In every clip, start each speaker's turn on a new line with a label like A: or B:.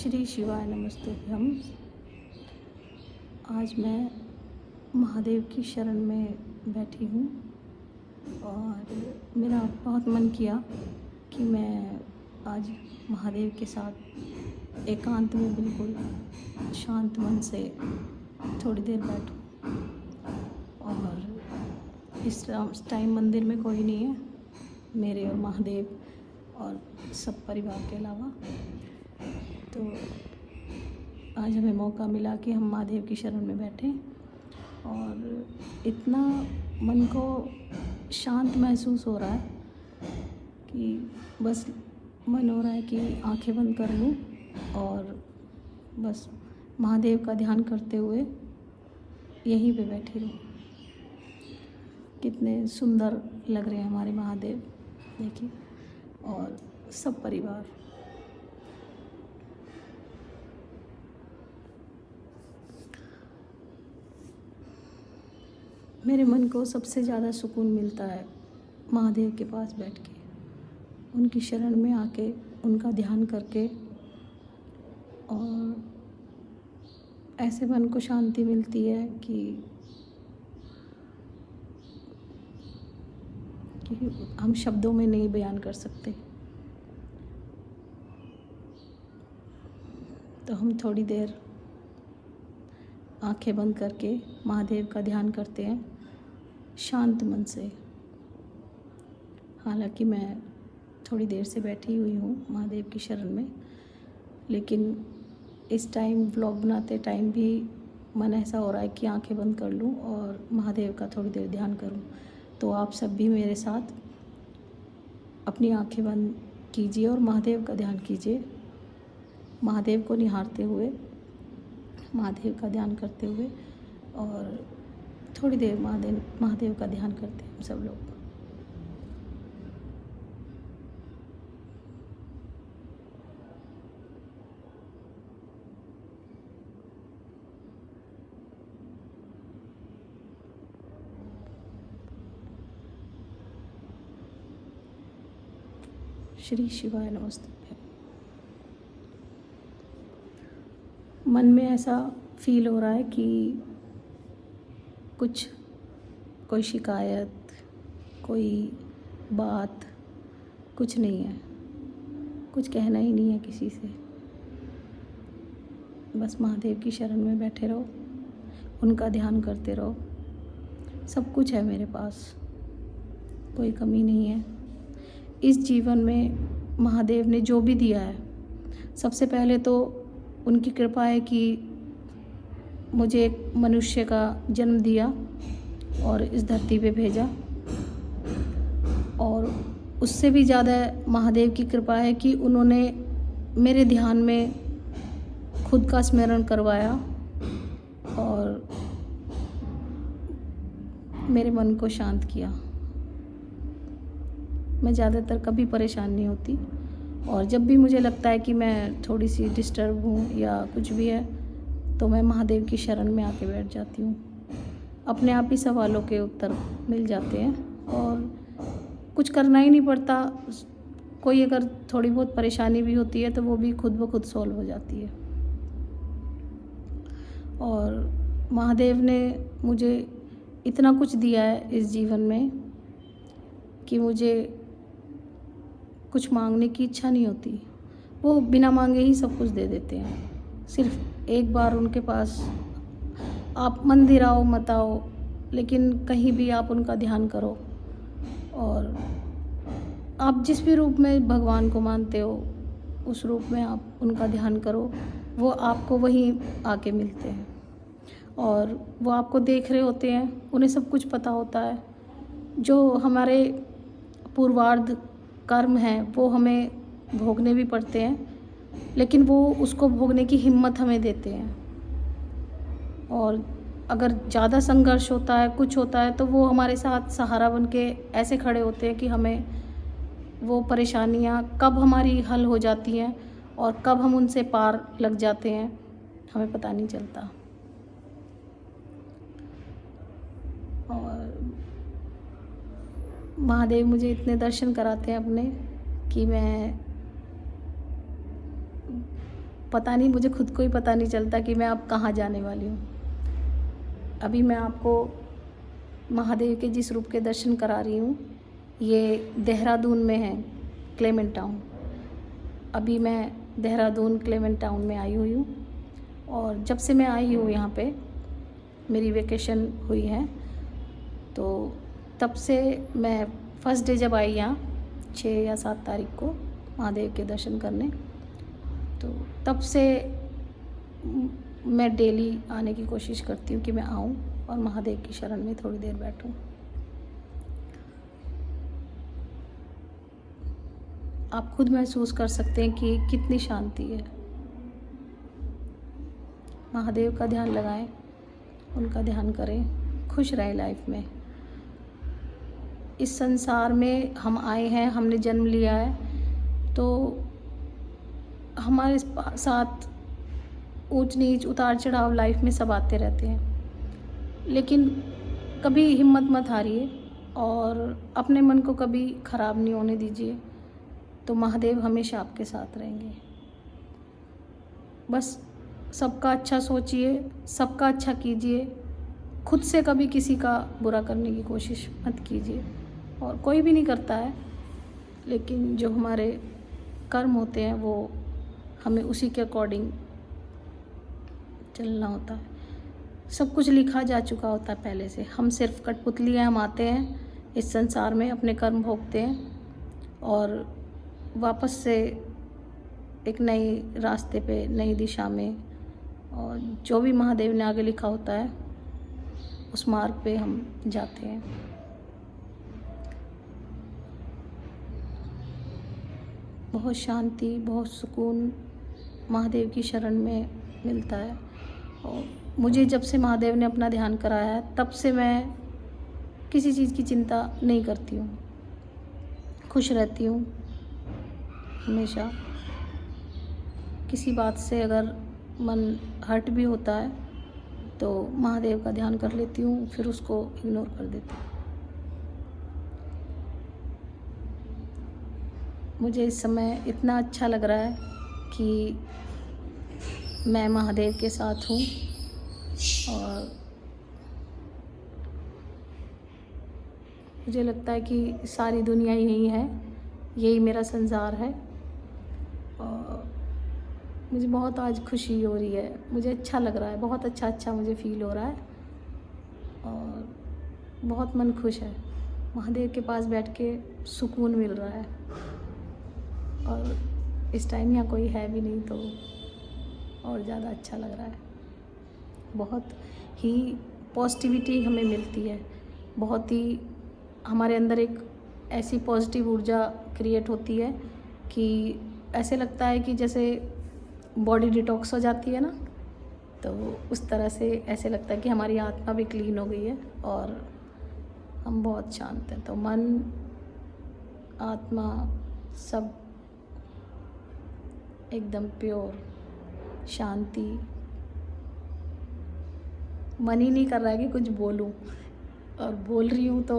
A: श्री शिवाय नमस्तुभ्यम। आज मैं महादेव की शरण में बैठी हूँ और मेरा बहुत मन किया कि मैं आज महादेव के साथ एकांत में बिल्कुल शांत मन से थोड़ी देर बैठूँ। और इस टाइम मंदिर में कोई नहीं है, मेरे और महादेव और सब परिवार के अलावा। तो आज हमें मौका मिला कि हम महादेव की शरण में बैठें और इतना मन को शांत महसूस हो रहा है कि बस मन हो रहा है कि आंखें बंद कर लूं और बस महादेव का ध्यान करते हुए यहीं पे बैठी रहूं। कितने सुंदर लग रहे हैं हमारे महादेव, देखिए, और सब परिवार। मेरे मन को सबसे ज़्यादा सुकून मिलता है महादेव के पास बैठ के, उनकी शरण में आके उनका ध्यान करके, और ऐसे मन को शांति मिलती है कि हम शब्दों में नहीं बयान कर सकते। तो हम थोड़ी देर आंखें बंद करके महादेव का ध्यान करते हैं शांत मन से। हालांकि मैं थोड़ी देर से बैठी हुई हूँ महादेव की शरण में, लेकिन इस टाइम व्लॉग बनाते टाइम भी मन ऐसा हो रहा है कि आंखें बंद कर लूँ और महादेव का थोड़ी देर ध्यान करूँ। तो आप सब भी मेरे साथ अपनी आंखें बंद कीजिए और महादेव का ध्यान कीजिए, महादेव को निहारते हुए, महादेव का ध्यान करते हुए, और थोड़ी देर महादेव का ध्यान करते हैं हम सब लोग। श्री शिवाय नमस्तुभ्यम। मन में ऐसा फील हो रहा है कि कोई शिकायत, कोई बात कुछ नहीं है, कुछ कहना ही नहीं है किसी से। बस महादेव की शरण में बैठे रहो, उनका ध्यान करते रहो। सब कुछ है मेरे पास, कोई कमी नहीं है। इस जीवन में महादेव ने जो भी दिया है, सबसे पहले तो उनकी कृपा है कि मुझे एक मनुष्य का जन्म दिया और इस धरती पे भेजा, और उससे भी ज़्यादा महादेव की कृपा है कि उन्होंने मेरे ध्यान में खुद का स्मरण करवाया और मेरे मन को शांत किया। मैं ज़्यादातर कभी परेशान नहीं होती, और जब भी मुझे लगता है कि मैं थोड़ी सी डिस्टर्ब हूँ या कुछ भी है, तो मैं महादेव की शरण में आके बैठ जाती हूँ। अपने आप ही सवालों के उत्तर मिल जाते हैं और कुछ करना ही नहीं पड़ता। कोई अगर थोड़ी बहुत परेशानी भी होती है तो वो भी खुद ब खुद सॉल्व हो जाती है। और महादेव ने मुझे इतना कुछ दिया है इस जीवन में कि मुझे कुछ मांगने की इच्छा नहीं होती। वो बिना मांगे ही सब कुछ दे देते हैं। सिर्फ एक बार उनके पास आप मंदिर आओ मत आओ, लेकिन कहीं भी आप उनका ध्यान करो, और आप जिस भी रूप में भगवान को मानते हो उस रूप में आप उनका ध्यान करो, वो आपको वहीं आके मिलते हैं और वो आपको देख रहे होते हैं। उन्हें सब कुछ पता होता है। जो हमारे पूर्वार्ध कर्म हैं वो हमें भोगने भी पड़ते हैं, लेकिन वो उसको भोगने की हिम्मत हमें देते हैं। और अगर ज़्यादा संघर्ष होता है, कुछ होता है, तो वो हमारे साथ सहारा बन के ऐसे खड़े होते हैं कि हमें वो परेशानियाँ कब हमारी हल हो जाती हैं और कब हम उनसे पार लग जाते हैं, हमें पता नहीं चलता। और महादेव मुझे इतने दर्शन कराते हैं अपने कि मैं पता नहीं, मुझे खुद को ही पता नहीं चलता कि मैं अब कहाँ जाने वाली हूँ। अभी मैं आपको महादेव के जिस रूप के दर्शन करा रही हूँ, ये देहरादून में है, क्लेमेंट टाउन। अभी मैं देहरादून क्लेमेंट टाउन में आई हुई हूँ, और जब से मैं आई हूँ यहाँ पे, मेरी वेकेशन हुई है, तो तब से मैं फर्स्ट डे जब आई यहाँ 6 या 7 तारीख को महादेव के दर्शन करने, तो तब से मैं डेली आने की कोशिश करती हूँ कि मैं आऊँ और महादेव की शरण में थोड़ी देर बैठूँ। आप खुद महसूस कर सकते हैं कि कितनी शांति है। महादेव का ध्यान लगाएं, उनका ध्यान करें, खुश रहें लाइफ में। इस संसार में हम आए हैं, हमने जन्म लिया है, तो हमारे साथ ऊंच नीच, उतार चढ़ाव लाइफ में सब आते रहते हैं, लेकिन कभी हिम्मत मत हारिए और अपने मन को कभी ख़राब नहीं होने दीजिए, तो महादेव हमेशा आपके साथ रहेंगे। बस सबका अच्छा सोचिए, सबका अच्छा कीजिए, खुद से कभी किसी का बुरा करने की कोशिश मत कीजिए, और कोई भी नहीं करता है, लेकिन जो हमारे कर्म होते हैं वो हमें उसी के अकॉर्डिंग चलना होता है। सब कुछ लिखा जा चुका होता है पहले से, हम सिर्फ कठपुतली हैं। हम आते हैं इस संसार में, अपने कर्म भोगते हैं और वापस से एक नई रास्ते पे, नई दिशा में, और जो भी महादेव ने आगे लिखा होता है उस मार्ग पे हम जाते हैं। बहुत शांति, बहुत सुकून महादेव की शरण में मिलता है। और मुझे जब से महादेव ने अपना ध्यान कराया है, तब से मैं किसी चीज़ की चिंता नहीं करती हूँ, खुश रहती हूँ हमेशा। किसी बात से अगर मन हर्ट भी होता है तो महादेव का ध्यान कर लेती हूँ, फिर उसको इग्नोर कर देती हूँ। मुझे इस समय इतना अच्छा लग रहा है कि मैं महादेव के साथ हूँ, और मुझे लगता है कि सारी दुनिया यही है, यही मेरा संसार है। और मुझे बहुत आज खुशी हो रही है, मुझे अच्छा लग रहा है, बहुत अच्छा मुझे फील हो रहा है, और बहुत मन खुश है। महादेव के पास बैठ के सुकून मिल रहा है, और इस टाइम यहाँ कोई है भी नहीं तो और ज़्यादा अच्छा लग रहा है। बहुत ही पॉजिटिविटी हमें मिलती है, बहुत ही हमारे अंदर एक ऐसी पॉजिटिव ऊर्जा क्रिएट होती है कि ऐसे लगता है कि जैसे बॉडी डिटॉक्स हो जाती है ना, तो उस तरह से ऐसे लगता है कि हमारी आत्मा भी क्लीन हो गई है और हम बहुत शांत हैं। तो मन, आत्मा सब एकदम प्योर शांति। मन ही नहीं कर रहा है कि कुछ बोलूं, और बोल रही हूँ तो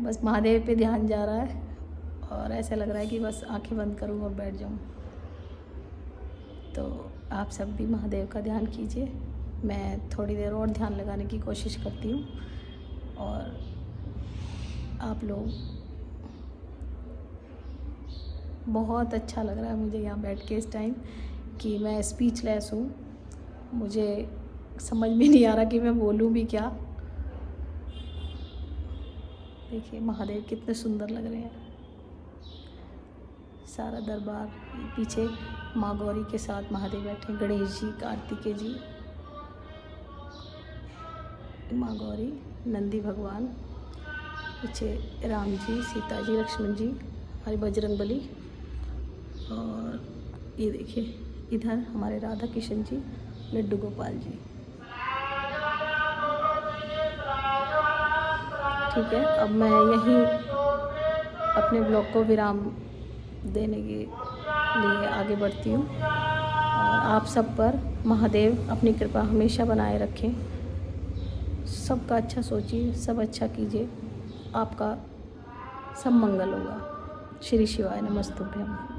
A: बस महादेव पे ध्यान जा रहा है, और ऐसा लग रहा है कि बस आंखें बंद करूँ और बैठ जाऊँ। तो आप सब भी महादेव का ध्यान कीजिए। मैं थोड़ी देर और ध्यान लगाने की कोशिश करती हूँ, और आप लोग, बहुत अच्छा लग रहा है मुझे यहाँ बैठ के इस टाइम कि मैं स्पीचलेस हूँ। मुझे समझ में नहीं आ रहा कि मैं बोलूँ भी क्या। देखिए महादेव कितने सुंदर लग रहे हैं। सारा दरबार, पीछे माँ गौरी के साथ महादेव बैठे, गणेश जी, कार्तिकेय जी, माँ गौरी, नंदी भगवान, पीछे राम जी, सीता जी, लक्ष्मण जी, हमारे बजरंग बली, और ये देखिए इधर हमारे राधा कृष्ण जी, लड्डू गोपाल जी। ठीक है, अब मैं यहीं अपने ब्लॉग को विराम देने के लिए आगे बढ़ती हूँ, और आप सब पर महादेव अपनी कृपा हमेशा बनाए रखें। सबका अच्छा सोचिए, सब अच्छा कीजिए, आपका सब मंगल होगा। श्री शिवाय नमस्तुभ्यम।